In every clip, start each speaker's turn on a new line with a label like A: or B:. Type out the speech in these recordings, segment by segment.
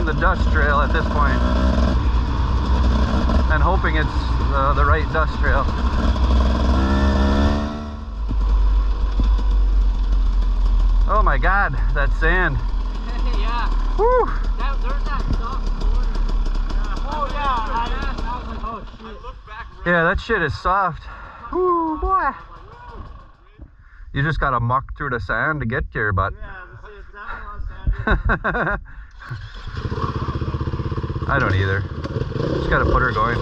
A: the dust trail at this point, and hoping it's the right dust trail. Oh my God, that sand.
B: Yeah.
A: Woo!
B: There's that soft corner. Yeah. Oh yeah. I was like, oh shit. I looked back right.
A: Yeah, that shit is soft. Woo, boy. You just gotta muck through the sand to get to your butt.
B: Yeah, it's definitely a lot of sand.
A: I don't either. Just gotta put her going.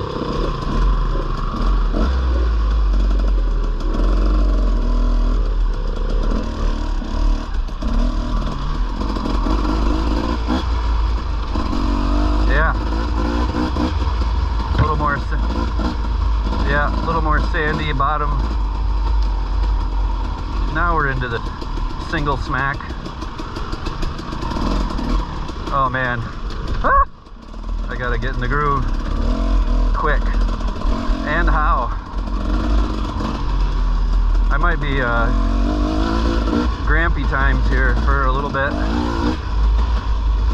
A: Yeah, a little more sandy bottom. Now we're into the single smack. Oh man. Ah! I gotta get in the groove quick. And how? I might be grampy times here for a little bit.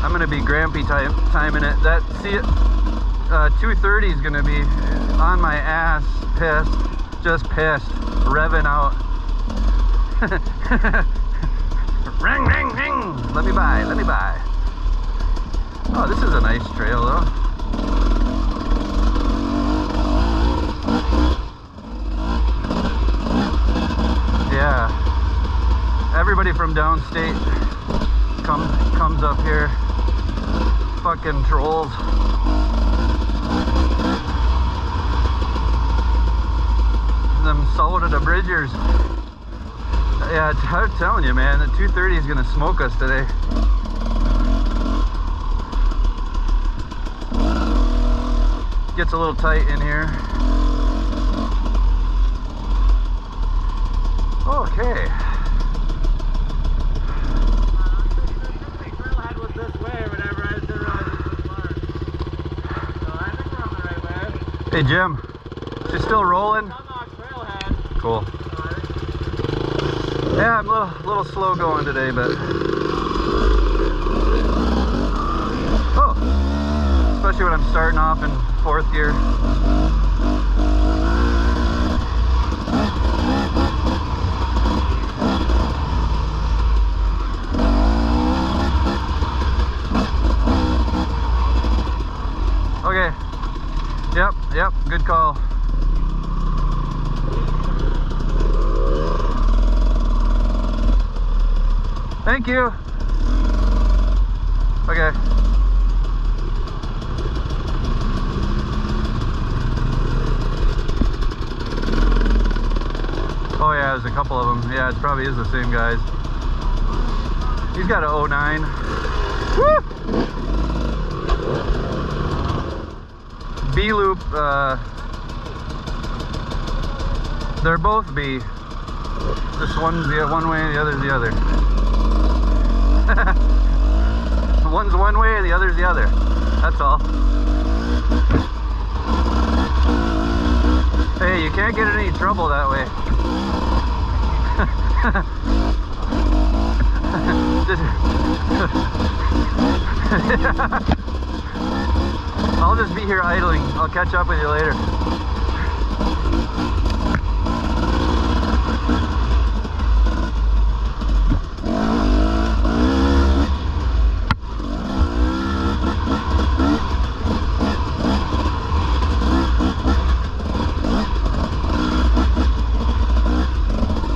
A: I'm gonna be grampy timing it. That, see it? 230 is gonna be on my ass, pissed, just pissed, revving out. Ring, ring, ring! Let me by, let me by. Oh, this is a nice trail though. Yeah, everybody from downstate comes up here. Fucking trolls. Them soda to bridgers. Yeah, I'm telling you, man, the 230 is gonna smoke us today. Gets a little tight in here. Okay.
B: Trailhead was this way whenever I didn't realize it was this far. So I think we're on the right way.
A: Hey Jim, she's still rolling?
B: Tomahawk trailhead.
A: Cool. Yeah, I'm a little slow going today, but oh, especially when I'm starting off in 4th gear. Okay. Yep, good call. Thank you. Okay. Oh yeah, there's a couple of them. Yeah, it probably is the same guys. He's got a 09. Woo! B loop. They're both B. This one's the one way, the other's the other. One's one way, the other's the other. That's all. Hey, you can't get in any trouble that way. I'll just be here idling. I'll catch up with you later.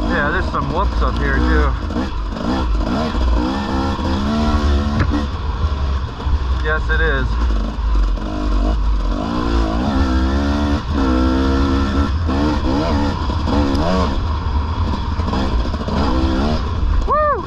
A: Yeah, there's some whoops up here too. Yes, it is. Woo!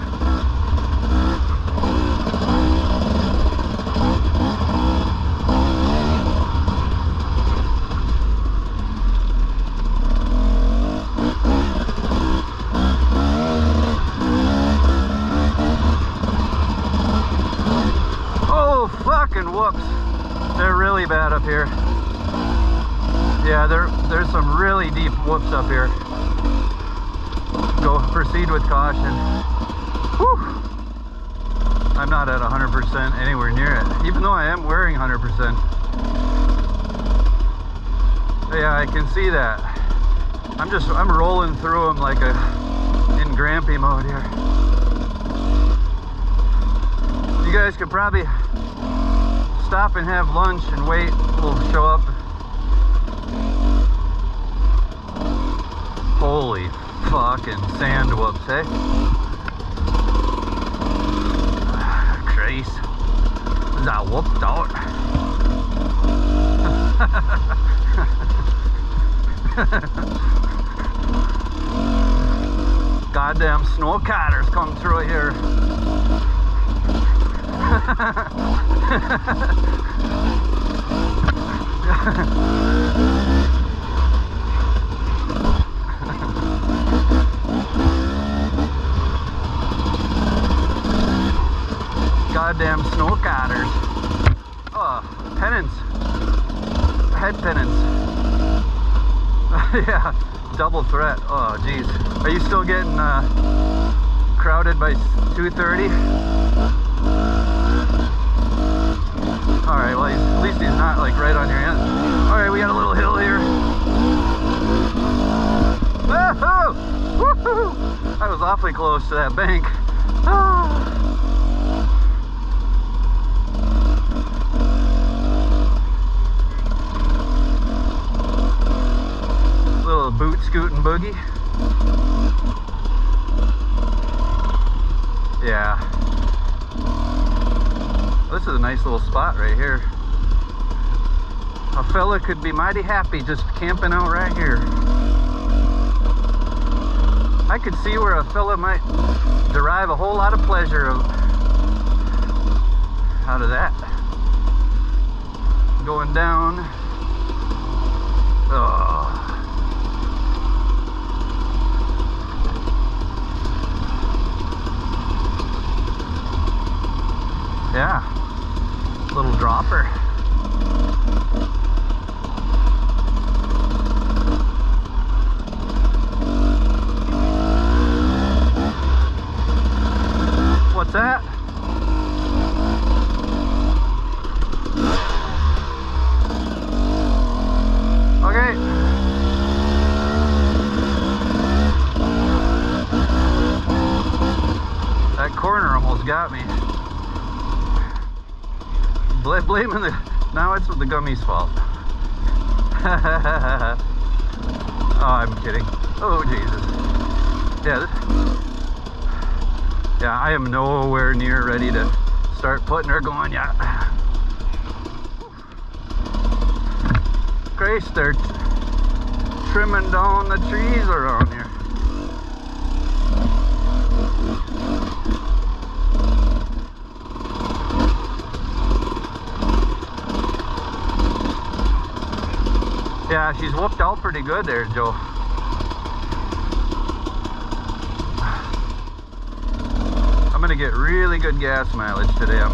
A: Oh, fucking whoops. They're really bad up here. Yeah, there's some really deep whoops up here. Proceed with caution. Whew. I'm not at 100% anywhere near it, even though I am wearing 100%. Yeah, I can see that. I'm rolling through them like in Grampy mode here. You guys could probably stop and have lunch and wait. We'll show up. Holy fucking sand whoops, eh? Christ. That whooped out. Goddamn snow cutters come through here. Goddamn snow cutters. Oh, pennants. Head pennants. Yeah, double threat. Oh, geez. Are you still getting crowded by 2:30? Alright, well, at least he's not like right on your end. Alright, we got a little hill here. Woohoo! Woohoo! I was awfully close to that bank. Ah. Little boot scooting boogie. Yeah. This is a nice little spot right here. A fella could be mighty happy just camping out right here. I could see where a fella might derive a whole lot of pleasure out of that. Going down. Oh. Yeah, little dropper. What's that? Okay. That corner almost got me. Blaming the... Now it's the gummy's fault. Oh, I'm kidding. Oh, Jesus. Yeah, I am nowhere near ready to start putting her going yet. Grace, they're trimming down the trees around here. Yeah, she's whooped out pretty good there, Joe. I'm gonna get really good gas mileage today. I'm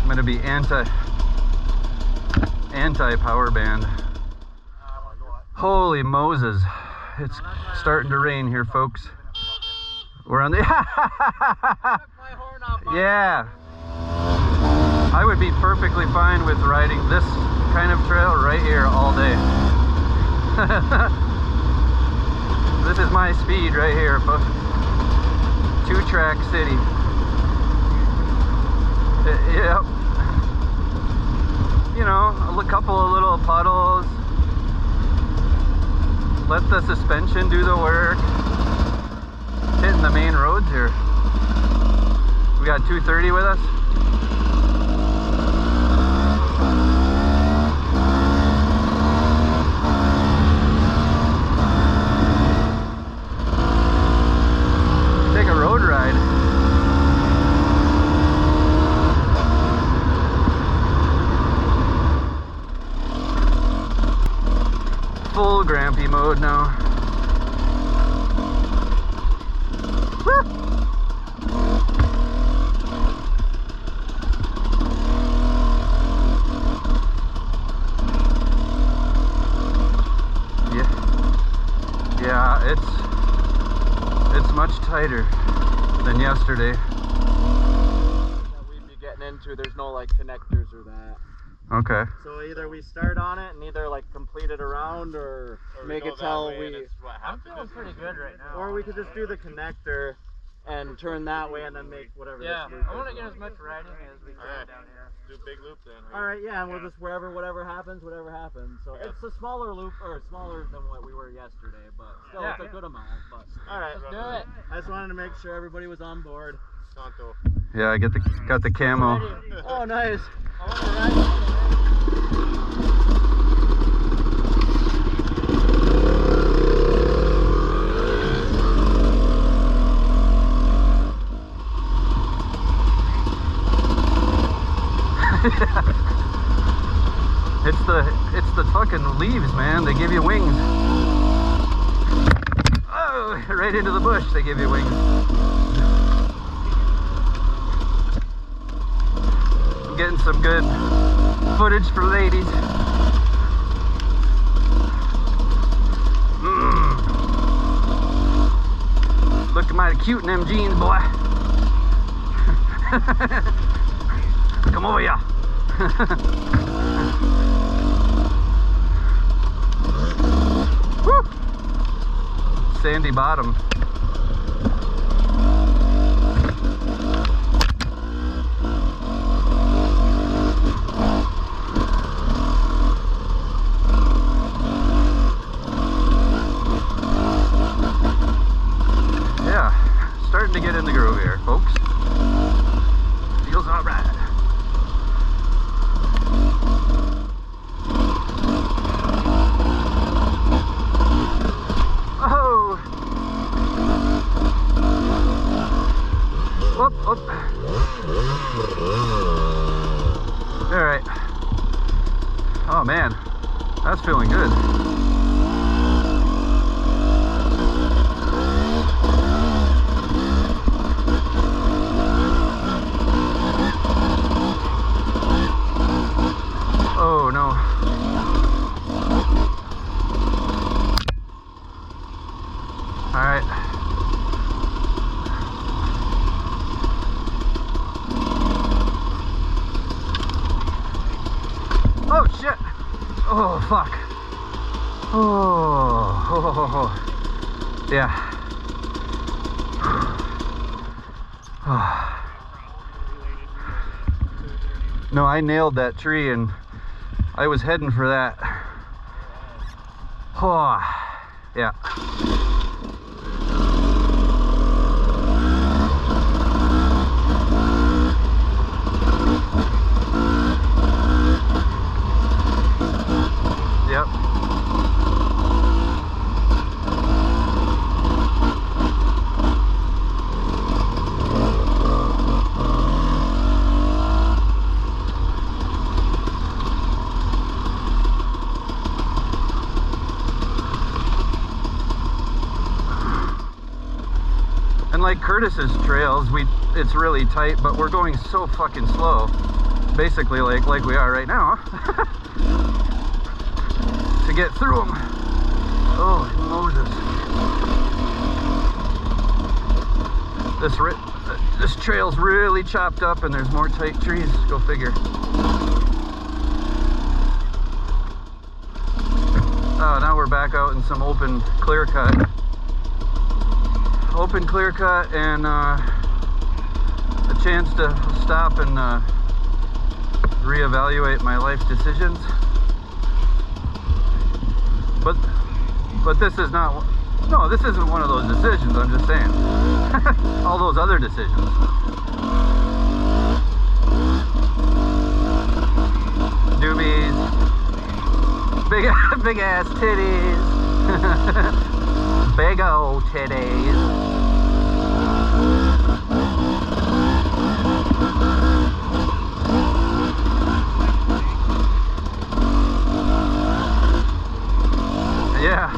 A: gonna be anti power band. Holy Moses. It's starting to rain here, folks. We're on the yeah. I would be perfectly fine with riding this kind of trail right here all day. This is my speed right here, folks. 2-track city. Yep. You know, a couple of little puddles. Let the suspension do the work. Hitting the main roads here. We got 230 with us. Take a road ride. Full Grampy mode now. Woo! Saturday.
B: That we'd be getting into, there's no like connectors or that.
A: Okay.
B: So either we start on it and either like complete it around or make it till
C: I'm feeling pretty good right now.
B: or we could just do the connector and turn that way and then make whatever.
C: Yeah,
B: this loop
C: I want to
B: is.
C: get as much riding as we can down here.
D: Do a big loop then.
B: All right, yeah, and we'll just whatever happens. So it's a smaller loop, or smaller than what we were yesterday, but still it's a good amount. But all right,
C: Let's do it.
B: I just wanted to make sure everybody was on board.
D: Tonto.
A: Yeah, I got the camo.
B: Oh, nice.
C: I want to ride.
A: It's the fucking leaves, man. They give you wings. Oh, right into the bush. They give you wings. I'm getting some good footage for ladies. Looking mighty cute in them jeans, boy. Come over here. Woo! Sandy bottom. Yeah, starting to get in the groove here, folks. Feels all right. Whoop, whoop. All right. Oh man, that's feeling good. Oh no. All right. Oh shit! Oh fuck! Oh, yeah. No, I nailed that tree and I was heading for that. Oh, yeah. Yep. And like Curtis's trails, it's really tight, but we're going so fucking slow. Basically like we are right now. To get through them. Oh, Moses. This trail's really chopped up and there's more tight trees. Go figure. Oh, now we're back out in some open clear cut. Open clear cut and a chance to stop and reevaluate my life decisions. But this is not, no, this isn't one of those decisions, I'm just saying. All those other decisions. Doobies. Big ass titties. Big old titties. Yeah.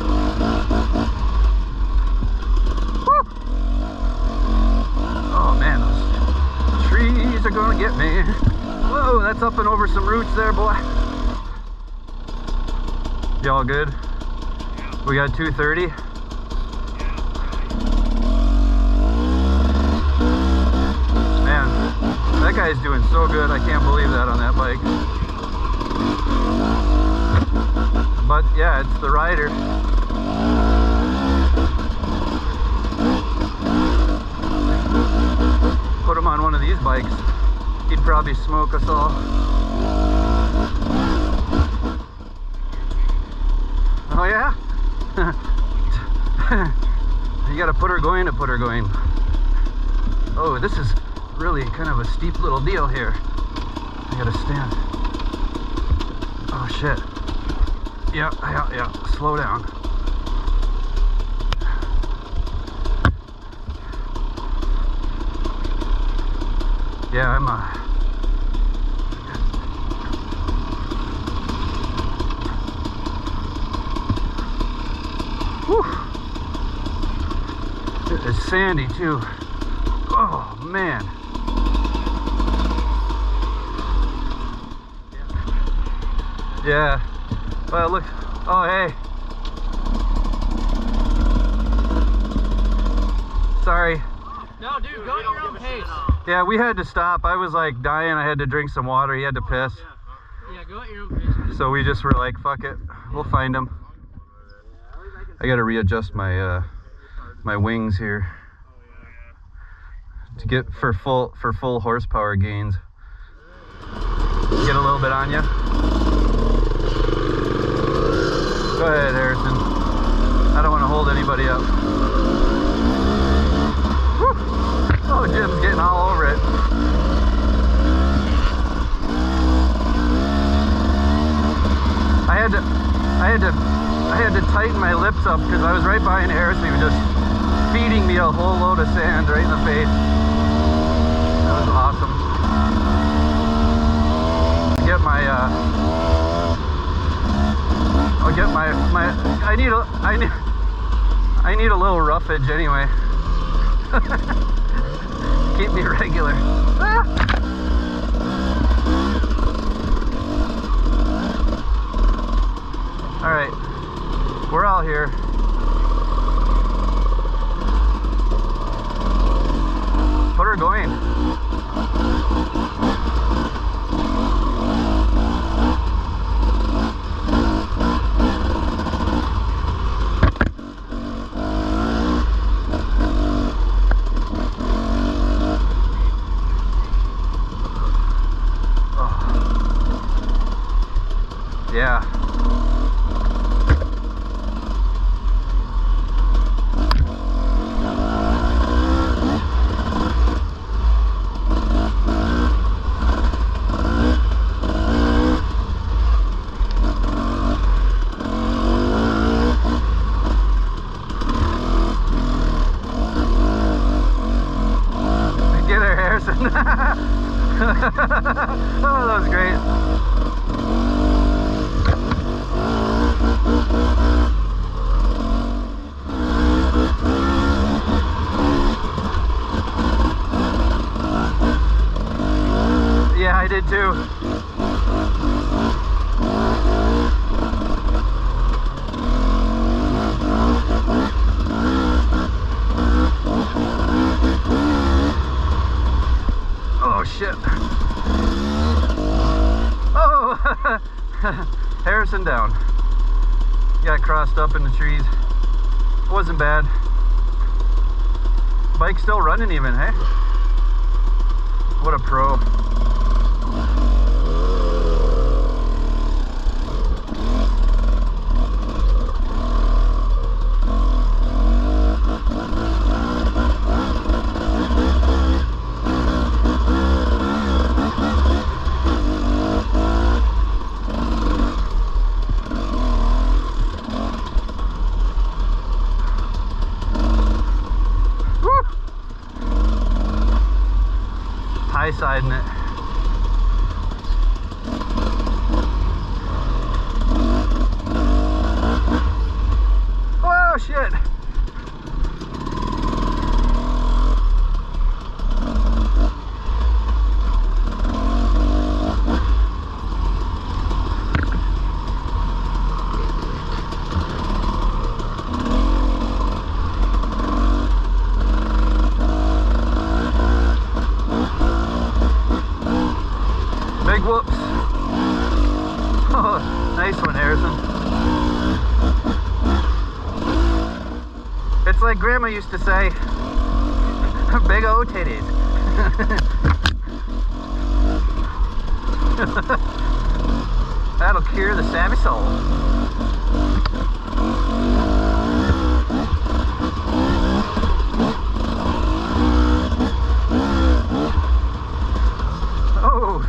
A: Woo. Oh man, those trees are gonna get me. Whoa, that's up and over some roots there, boy. Y'all good? We got 230. guy's doing so good. I can't believe that on that bike. But yeah, it's the rider. Put him on one of these bikes, he'd probably smoke us all. Oh yeah? You gotta put her going to put her going. Oh, this is really kind of a steep little deal here. I gotta stand. Oh shit. Yeah, slow down. Yeah, I'm whew. It is sandy too. Oh man. Yeah. Well, look. Oh, hey. Sorry.
C: No, dude, go at your own pace.
A: Yeah, we had to stop. I was like dying. I had to drink some water. He had to piss.
C: Yeah, go at your own pace.
A: So we just were like, fuck it. We'll find him. I gotta readjust my my wings here to get for full horsepower gains. Get a little bit on you. Go ahead, Harrison. I don't want to hold anybody up. Whew. Oh, Jim's getting all over it. I had to tighten my lips up because I was right behind Harrison. He was just feeding me a whole load of sand right in the face. That was awesome. I'll get my I need a little roughage anyway. Keep me regular. Ah! All right, we're all here. Put her going. Yeah. Get her, Harrison. Oh, that was great. Yeah, I did too. Oh shit. Oh, Harrison down. Got crossed up in the trees. It wasn't bad. Bike's still running even, hey? What a pro. High-siding it. Oh shit! Whoops. Oh, nice one, Harrison. It's like Grandma used to say, big old titties. That'll cure the savvy soul. Oh.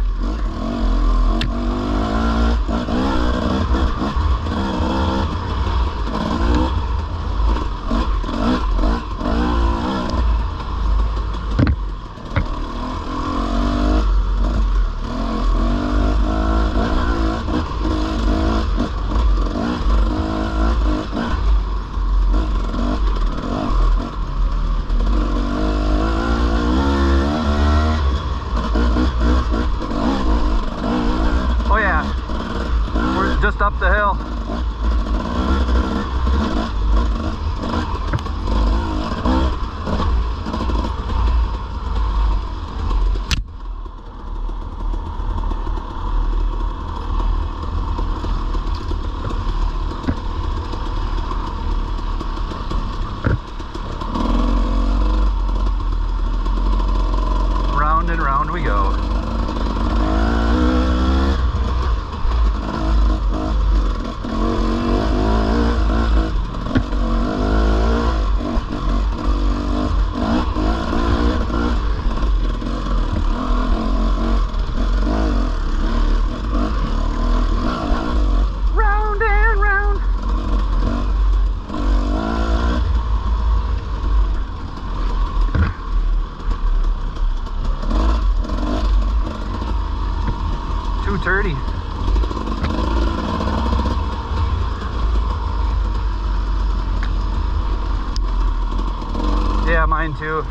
A: Just up the hill. Round and round we go. .230. Yeah, mine too.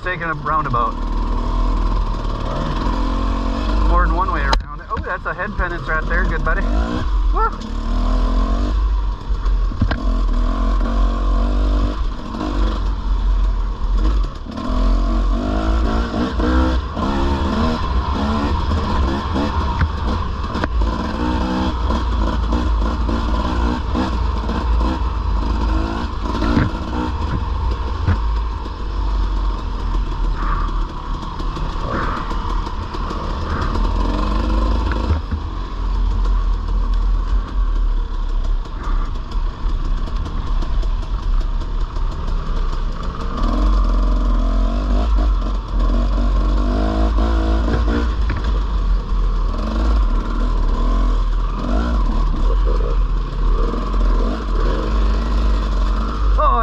A: taking a roundabout. More than one way around. Oh, that's a head penance right there. Good buddy. Woo!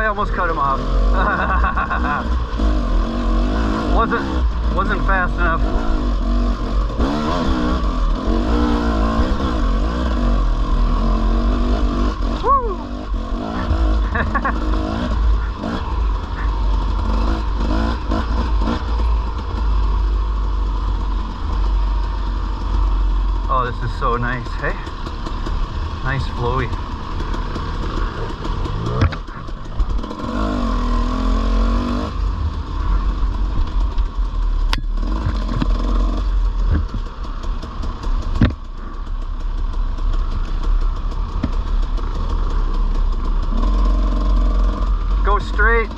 A: Almost cut him off. wasn't fast enough. Woo! Oh, this is so nice, hey? Nice flowy. Straight.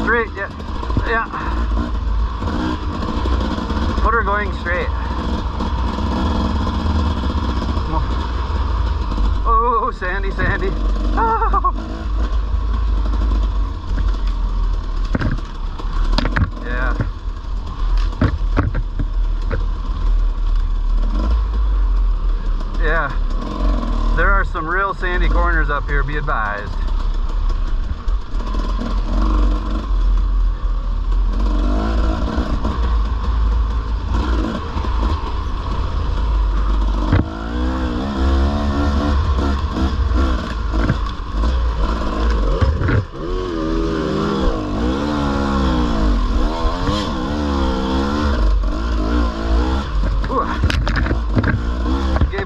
A: Straight, yeah. Yeah. Put her going straight. Oh, Sandy, Sandy. Oh. Yeah. Yeah. There are some real sandy corners up here, be advised.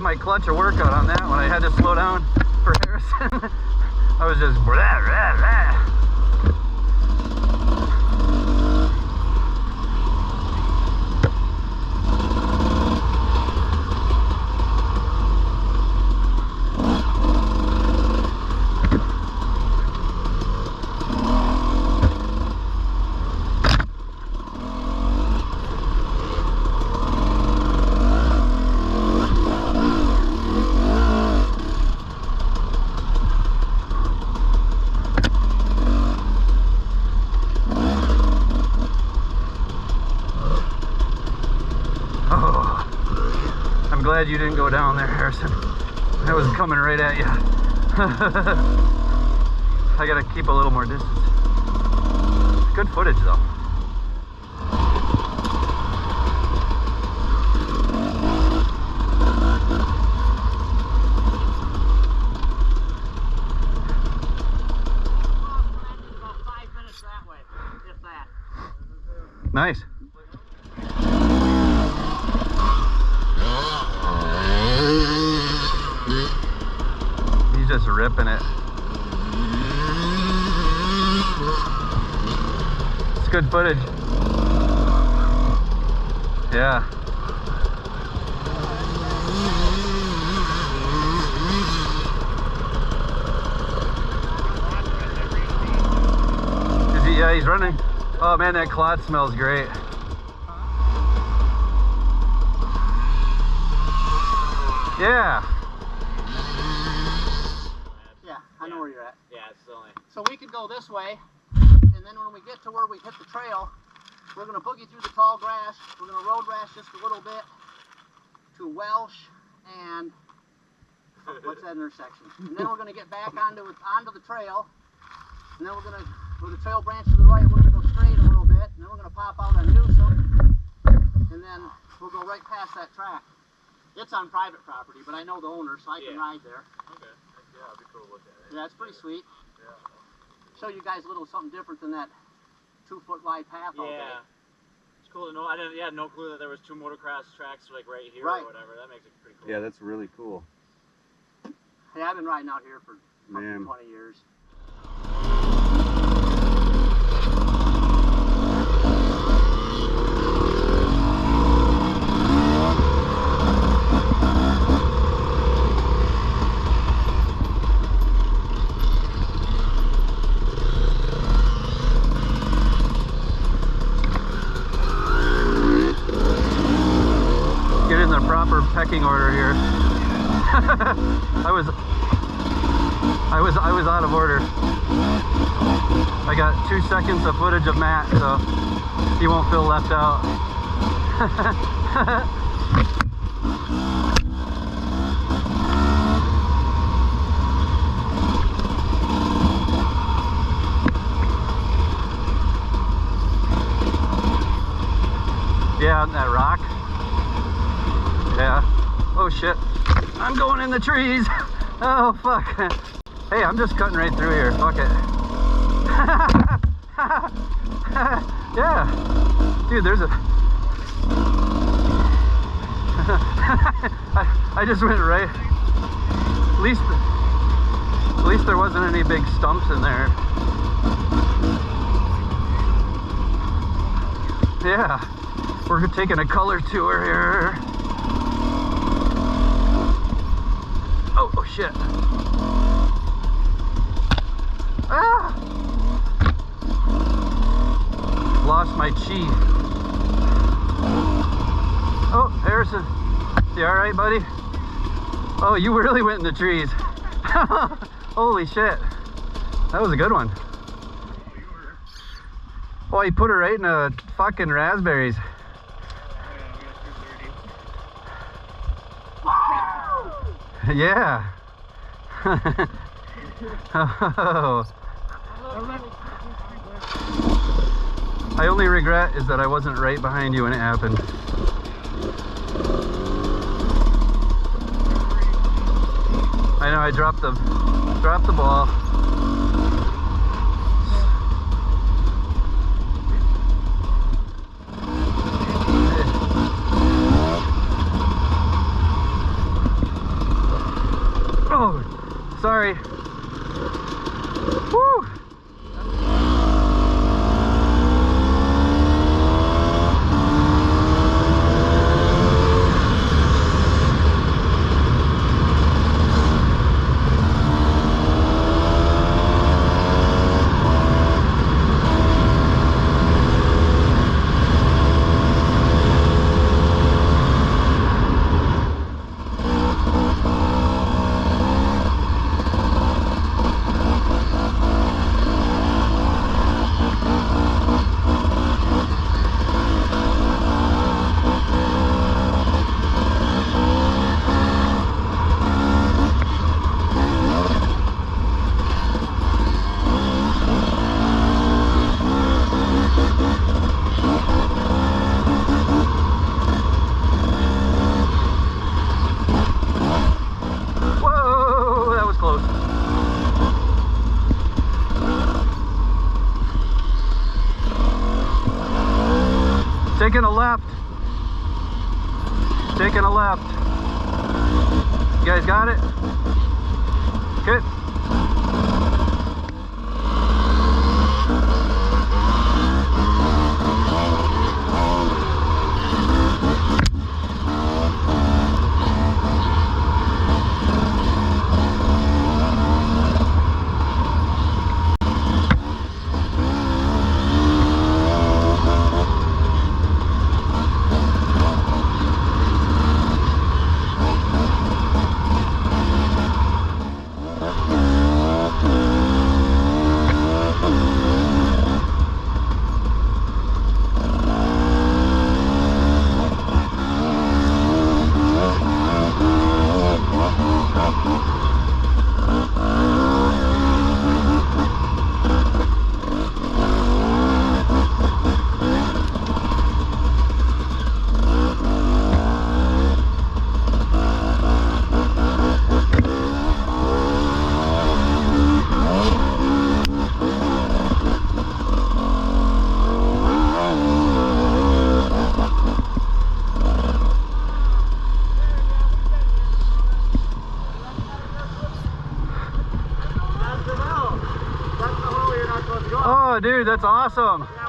A: My clutch a workout on that when I had to slow down for Harrison. I was just blah, blah, blah. I'm glad you didn't go down there, Harrison. I was coming right at you. I gotta keep a little more distance. Good footage though.
C: About 5 minutes that way, if that.
A: Nice. He's just ripping it. It's good footage. Yeah. Is he? Yeah, he's running. Oh man, that clot smells great. Yeah.
D: Yeah, I know where you're at.
B: Yeah, it's only.
D: So we could go this way, and then when we get to where we hit the trail, we're going to boogie through the tall grass. We're going to road rash just a little bit to Welsh and what's that intersection? And then we're going to get back onto the trail, and then we're going to, where the trail branches to the right, we're going to go straight a little bit, and then we're going to pop out on Newsom, and then we'll go right past that track. It's on private property, but I know the owner, so I can ride there.
B: Okay. Yeah, it'd be cool to look at it.
D: Yeah, it's pretty sweet.
B: Yeah.
D: show you guys a little something different than that 2-foot wide path all day.
B: Yeah. It's cool to know. I had no clue that there was 2 motocross tracks like right here
D: right.
B: or whatever. That makes it pretty cool.
A: Yeah, that's really cool.
D: Hey, I've been riding out here for 20 years.
A: Get in the proper pecking order here. I was out of order. I got 2 seconds of footage of Matt, so he won't feel left out. Yeah, on that rock. Yeah. Oh shit. I'm going in the trees. Oh fuck. Hey, I'm just cutting right through here. Fuck it. Yeah. Dude, there's a... I just went right... At least there wasn't any big stumps in there. Yeah. We're taking a color tour here. Oh shit. Ah! Lost my chi. Oh, Harrison. You alright, buddy? Oh, you really went in the trees. Holy shit. That was a good one. Oh, he put her right in a fucking raspberries. Yeah. Oh. I only regret is that I wasn't right behind you when it happened. I know I dropped the ball. Oh, sorry. Woo! Taking a left. Taking a left. You guys got it? Good. Oh, dude, that's awesome.
B: Yeah,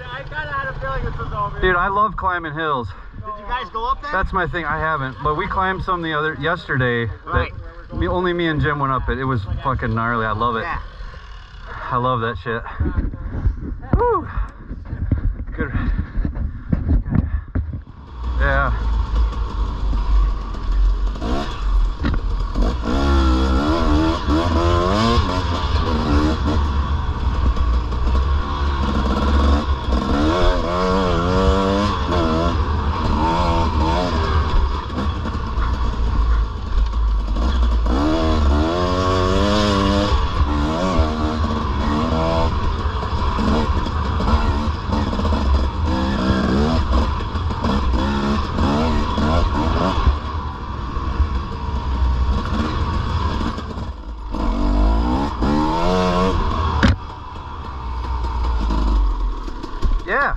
B: I kind of had a feeling this was over.
A: Dude, I love climbing hills.
D: Did you guys go up there?
A: That's my thing. I haven't, but we climbed some yesterday. That only me and Jim went up it. It was fucking gnarly. I love it.
D: Yeah.
A: I love that shit. Woo. Good. Yeah. Yeah.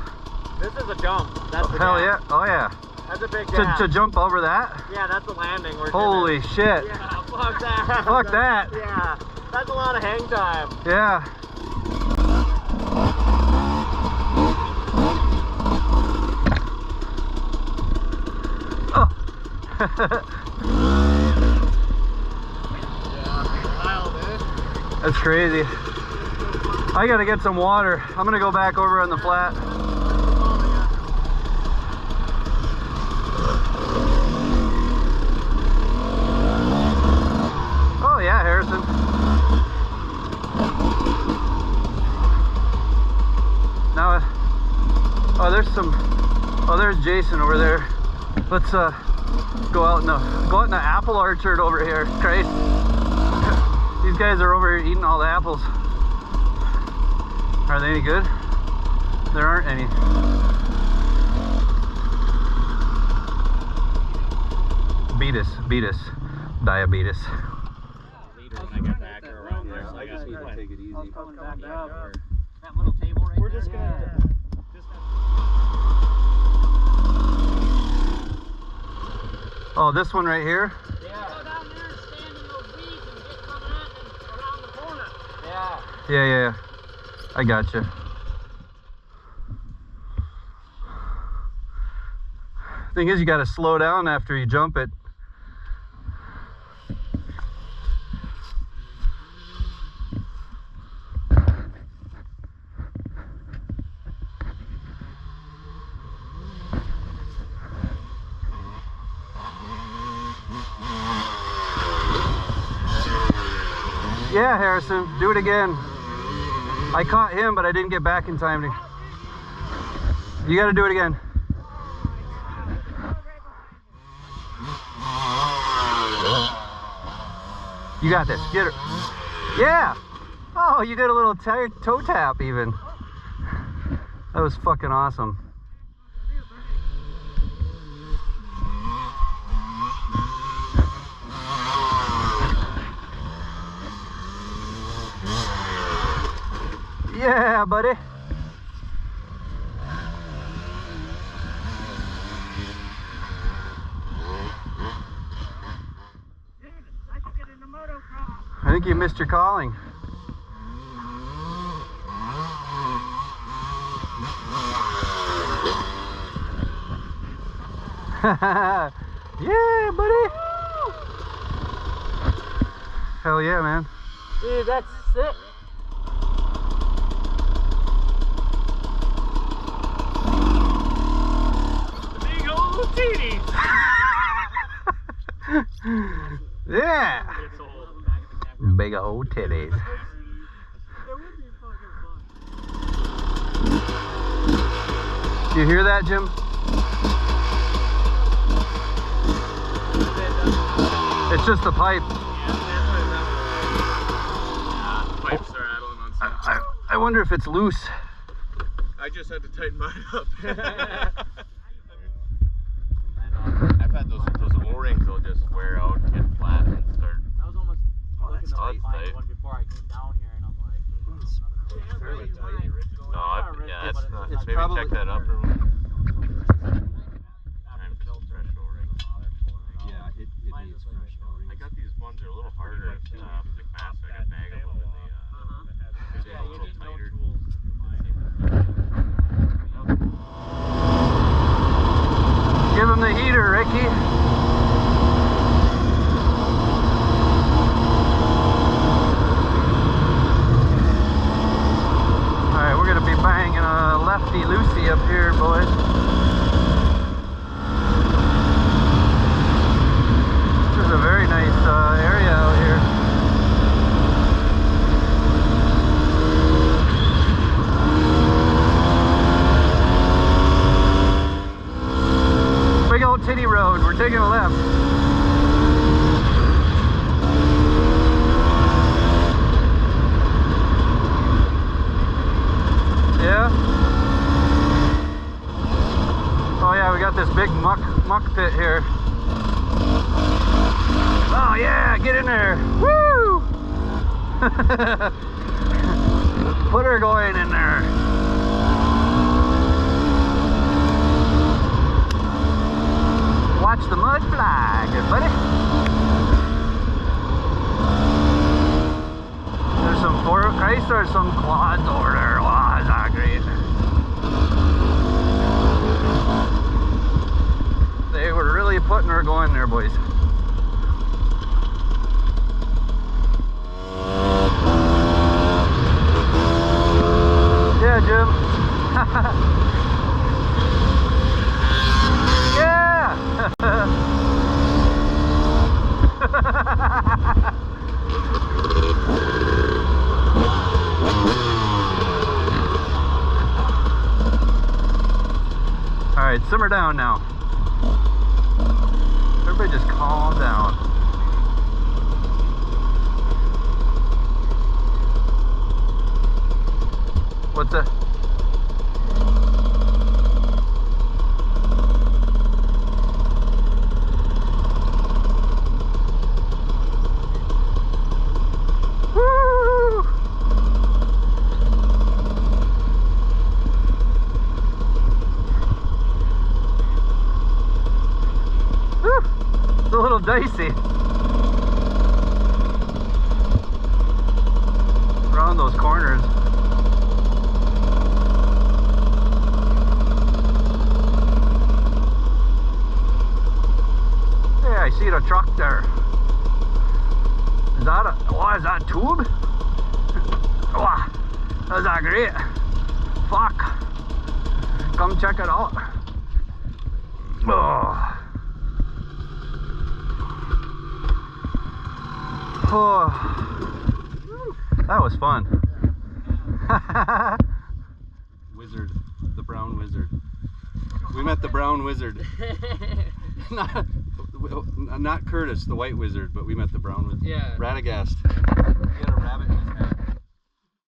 B: This is a jump. That's the
A: Hell
B: gap.
A: yeah. Oh yeah.
B: That's a big gap.
A: To jump over that?
B: Yeah, that's a landing.
A: Holy shit.
B: Yeah, fuck that.
A: Fuck that.
B: Yeah, that's a lot of hang time.
A: Yeah. Oh. That's crazy. I gotta get some water. I'm gonna go back over on the flat. Oh yeah, Harrison. Now, oh, there's Jason over there. Let's go out in the apple orchard over here. Christ. These guys are over here eating all the apples. Are they any good? There aren't any. Beat us. Diabetes.
B: When I get back or around there, so I guess we can take it easy.
D: That little table right
B: We're
D: there.
B: just gonna.
A: Oh, this one right here?
C: Go down there and stand in those weeds and get coming at them around the corner.
B: Yeah.
A: Yeah. I gotcha. Thing is, you gotta slow down after you jump it. Yeah, Harrison, do it again. I caught him, but I didn't get back in time to... You gotta do it again. You got this. Get her. Yeah! Oh, you did a little toe tap even. That was fucking awesome. Yeah, buddy. I think you missed your calling. Yeah, buddy. Hell yeah, man.
B: Dude, that's sick. Big old titties.
A: Yeah. Big old titties. You hear that, Jim? It's just the pipe.
E: Pipes are rattling on something.
A: I wonder if it's loose.
E: I just had to tighten mine up.
F: I've had those O-rings will just wear out and get flat and start.
B: I was almost looking to
F: tight.
B: find one before I came down here, and I'm like,
F: It's fairly tight. No, yeah, that's not.
A: It's
F: Maybe
A: probably-
F: check that upper one.
E: Yeah, it needs fresh O-rings.
F: I got these ones that are a little harder. The mass, I got bag of them, and they a little tighter.
A: get in there. Woo! Put her going in there. Watch the mud fly, good buddy. There's some Ford Chrysler, some quads over there. Wow, is that great? They were really putting her going there, boys. Yeah, Jim. Yeah. All right, simmer down now. Everybody just calm down. What's that? Woo! Woo! It's a little dicey. Around those corners. I see the truck there. Is that a, oh, is that a tube? Oh, that's that great. Fuck. Come check it out. Oh. Oh. That was fun. Wizard. The brown wizard. We met the brown wizard. Not Curtis, the white wizard, but we met the brown wizard.
B: Yeah.
A: Radagast.